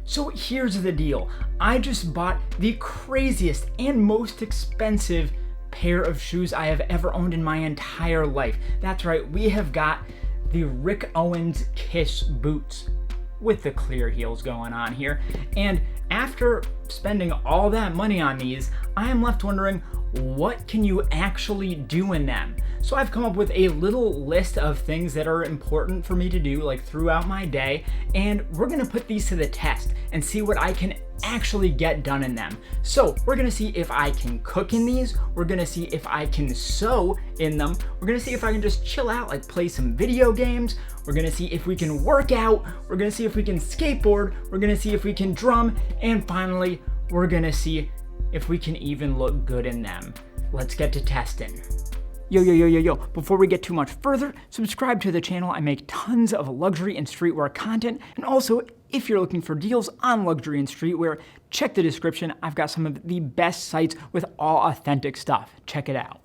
So here's the deal. I just bought the craziest and most expensive pair of shoes I have ever owned in my entire life. That's right, we have got the Rick Owens Kiss boots with the clear heels going on here. And after spending all that money on these, I am left wondering, what can you actually do in them? So I've come up with a little list of things that are important for me to do like throughout my day, and we're gonna put these to the test and see what I can actually get done in them. So we're gonna see if I can cook in these, we're gonna see if I can sew in them, we're gonna see if I can just chill out, like play some video games, we're gonna see if we can work out, we're gonna see if we can skateboard, we're gonna see if we can drum, and finally, we're gonna see if we can even look good in them. Let's get to testing. Yo, before we get too much further, subscribe to the channel. I make tons of luxury and streetwear content, and also, if you're looking for deals on luxury and streetwear, check the description. I've got some of the best sites with all authentic stuff. Check it out.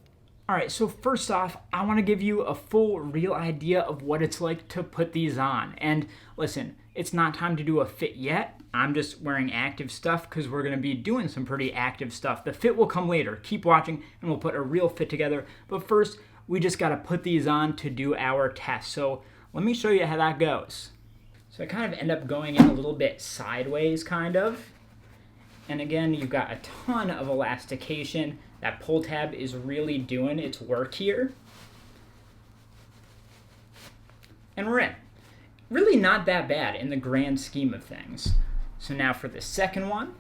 All right, so first off, I wanna give you a full, real idea of what it's like to put these on. And listen, it's not time to do a fit yet. I'm just wearing active stuff because we're gonna be doing some pretty active stuff. The fit will come later. Keep watching and we'll put a real fit together. But first, we just gotta put these on to do our test. So let me show you how that goes. So I kind of end up going in a little bit sideways, kind of. And again, you've got a ton of elastication. That pull tab is really doing its work here. And we're in. Really not that bad in the grand scheme of things. So now for the second one.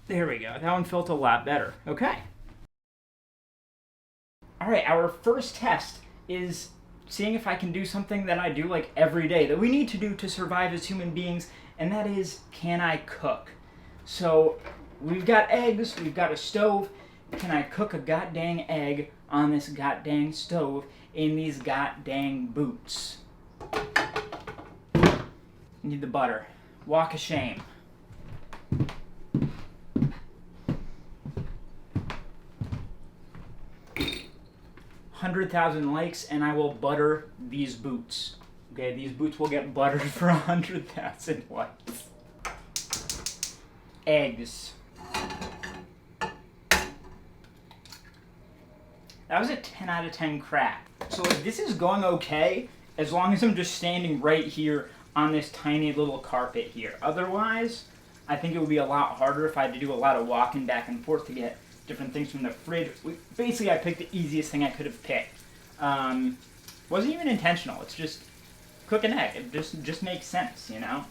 There we go. That one felt a lot better. Okay. All right, our first test is seeing if I can do something that I do like every day, that we need to do to survive as human beings, and that is, can I cook? So we've got eggs, we've got a stove. Can I cook a goddamn egg on this goddamn stove in these goddamn boots? Need the butter. Walk of shame. 100,000 likes and I will butter these boots. Okay, these boots will get buttered for 100,000 likes. Eggs. That was a 10 out of 10 crack. So like, this is going okay as long as I'm just standing right here on this tiny little carpet here. Otherwise, I think it would be a lot harder if I had to do a lot of walking back and forth to get different things from the fridge. Basically, I picked the easiest thing I could have picked. Wasn't even intentional. It's just cook an egg. It just makes sense, you know?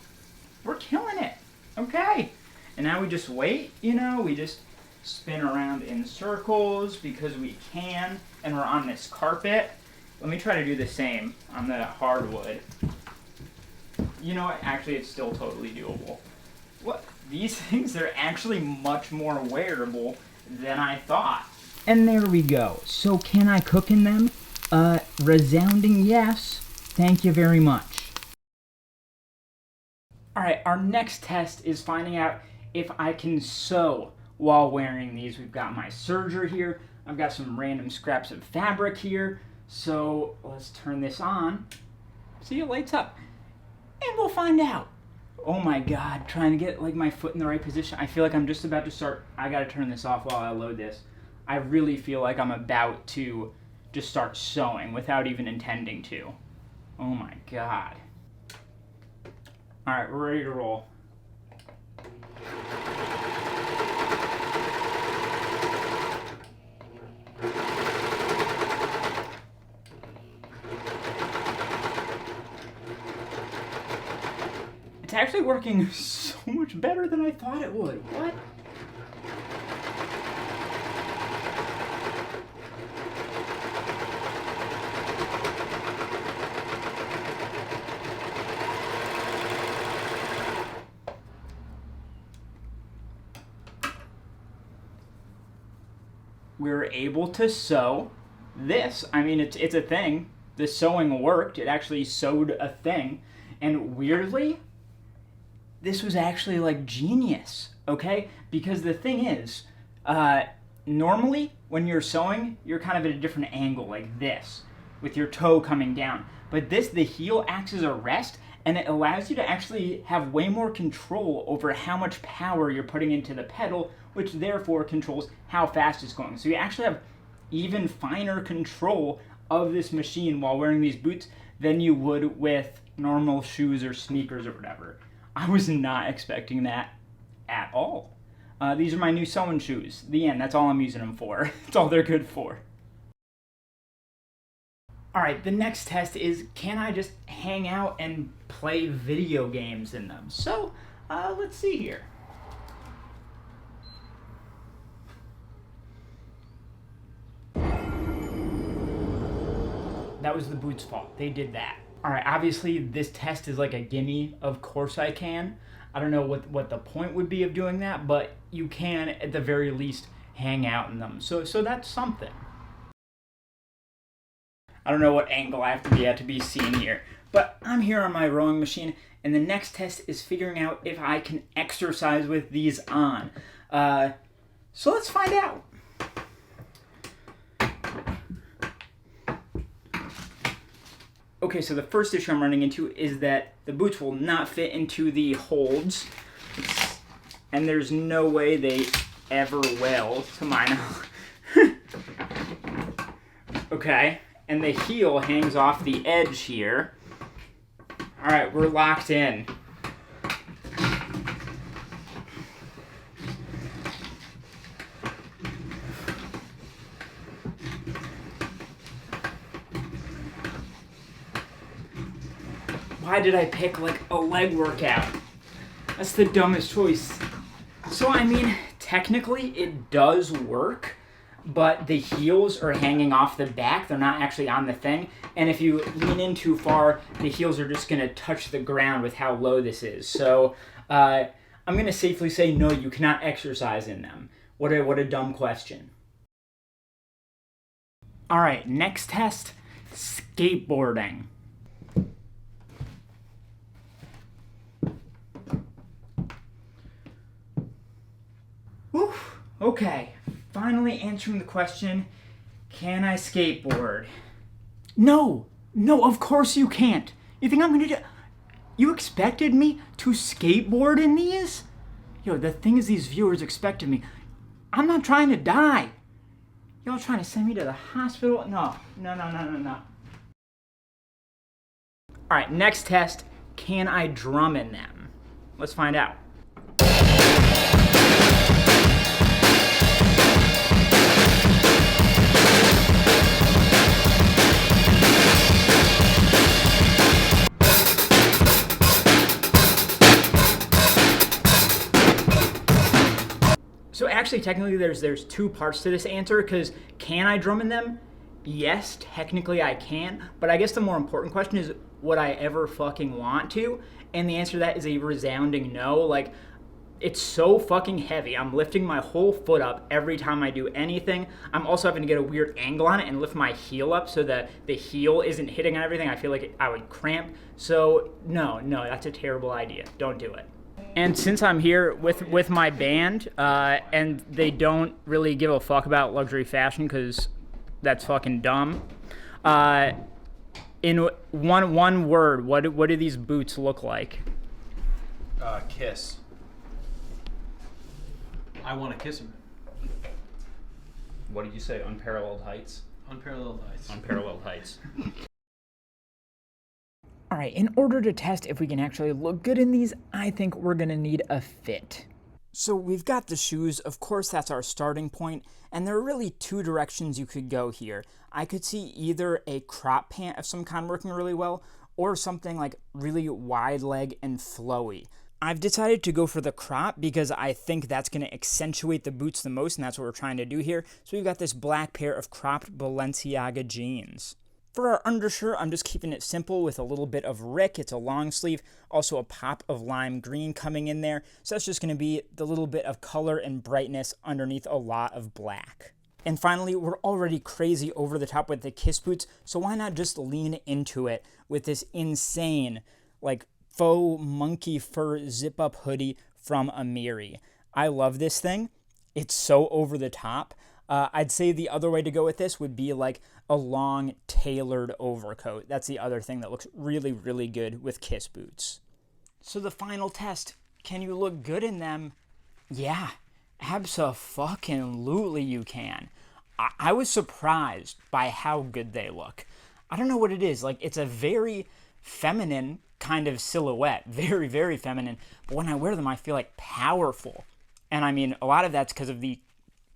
We're killing it. Okay. And now we just wait, you know? We just spin around in circles because we can, and we're on this carpet. Let me try to do the same on the hardwood. You know what? Actually, it's still totally doable. What? These things are actually much more wearable than I thought. And there we go. So can I cook in them? Resounding yes. Thank you very much. All right, our next test is finding out if I can sew while wearing these. We've got my serger here. I've got some random scraps of fabric here. So let's turn this on. See, it lights up. And we'll find out. Oh my God, trying to get like my foot in the right position. I feel like I'm just about to start. I gotta turn this off while I load this. I really feel like I'm about to just start sewing without even intending to. Oh my God. All right, we're ready to roll. It's actually working so much better than I thought it would. What? We were able to sew this. I mean, it's a thing. The sewing worked. It actually sewed a thing. And weirdly, this was actually like genius, okay? Because the thing is, normally when you're sewing, you're kind of at a different angle like this. with your toe coming down. But this, the heel acts as a rest, and it allows you to actually have way more control over how much power you're putting into the pedal, which therefore controls how fast it's going. So you actually have even finer control of this machine while wearing these boots than you would with normal shoes or sneakers or whatever. I was not expecting that at all. These are my new sewing shoes. The end. That's all I'm using them for. That's all they're good for. Alright, the next test is, can I just hang out and play video games in them? So, let's see here. That was the boots' fault. They did that. Alright, obviously this test is like a gimme. Of course I can. I don't know what the point would be of doing that, but you can, at the very least, hang out in them. So that's something. I don't know what angle I have to be at to be seen here, but I'm here on my rowing machine, and the next test is figuring out if I can exercise with these on. So let's find out. Okay, so the first issue I'm running into is that the boots will not fit into the holds, and there's no way they ever will, to my knowledge. Okay. And the heel hangs off the edge here. All right, we're locked in. Why did I pick like a leg workout? That's the dumbest choice. So I mean, technically it does work, but the heels are hanging off the back. They're not actually on the thing. And if you lean in too far, the heels are just going to touch the ground with how low this is. So I'm going to safely say, no, you cannot exercise in them. What a dumb question. All right, next test, skateboarding. Whew, okay. Finally answering the question, can I skateboard? No, of course you can't. You think I'm gonna do... You expected me to skateboard in these? Yo, the thing is these viewers expected me. I'm not trying to die. Y'all trying to send me to the hospital? No. Alright, next test, can I drum in them? Let's find out. So actually, technically, there's two parts to this answer, because can I drum in them? Yes, technically I can, but I guess the more important question is, would I ever fucking want to? And the answer to that is a resounding no. Like, it's so fucking heavy. I'm lifting my whole foot up every time I do anything. I'm also having to get a weird angle on it and lift my heel up so that the heel isn't hitting on everything. I feel like I would cramp. So no, that's a terrible idea. Don't do it. And since I'm here with my band, and they don't really give a fuck about luxury fashion because that's fucking dumb, in one word, what do these boots look like? Kiss. I want to kiss him. What did you say? Unparalleled heights? Unparalleled heights. Unparalleled heights. All right, in order to test if we can actually look good in these, I think we're gonna need a fit. So we've got the shoes, of course that's our starting point, and there are really two directions you could go here. I could see either a crop pant of some kind working really well, or something like really wide leg and flowy. I've decided to go for the crop because I think that's going to accentuate the boots the most, and that's what we're trying to do here. So we've got this black pair of cropped Balenciaga jeans. For our undershirt, I'm just keeping it simple with a little bit of Rick. It's a long sleeve, also a pop of lime green coming in there. So that's just going to be the little bit of color and brightness underneath a lot of black. And finally, we're already crazy over the top with the Kiss boots, so why not just lean into it with this insane, like, faux monkey fur zip-up hoodie from Amiri. I love this thing. It's so over the top. I'd say the other way to go with this would be like a long tailored overcoat. That's the other thing that looks really, really good with Kiss boots. So the final test, can you look good in them? Yeah, abso-fucking-lutely you can. I was surprised by how good they look. I don't know what it is. Like, it's a very feminine kind of silhouette. Very, very feminine. But when I wear them, I feel like powerful. And I mean, a lot of that's because of the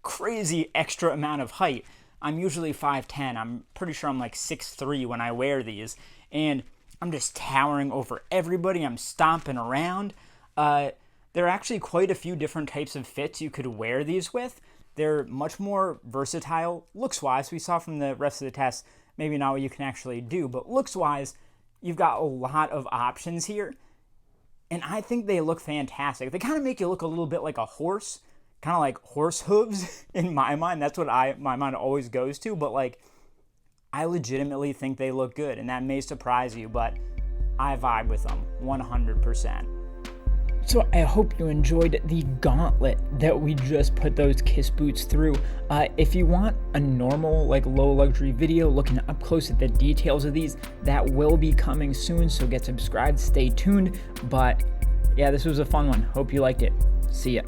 crazy extra amount of height. I'm usually 5'10". I'm pretty sure I'm like 6'3" when I wear these. And I'm just towering over everybody. I'm stomping around. There are actually quite a few different types of fits you could wear these with. They're much more versatile looks-wise. We saw from the rest of the test, maybe not what you can actually do, but looks-wise, you've got a lot of options here. And I think they look fantastic. They kind of make you look a little bit like a horse, kind of like horse hooves in my mind. That's what my mind always goes to, but like, I legitimately think they look good, and that may surprise you, but I vibe with them 100%. So I hope you enjoyed the gauntlet that we just put those Kiss boots through. If you want a normal, like, low luxury video looking up close at the details of these, that will be coming soon, so get subscribed, stay tuned. But yeah, this was a fun one. Hope you liked it. See ya.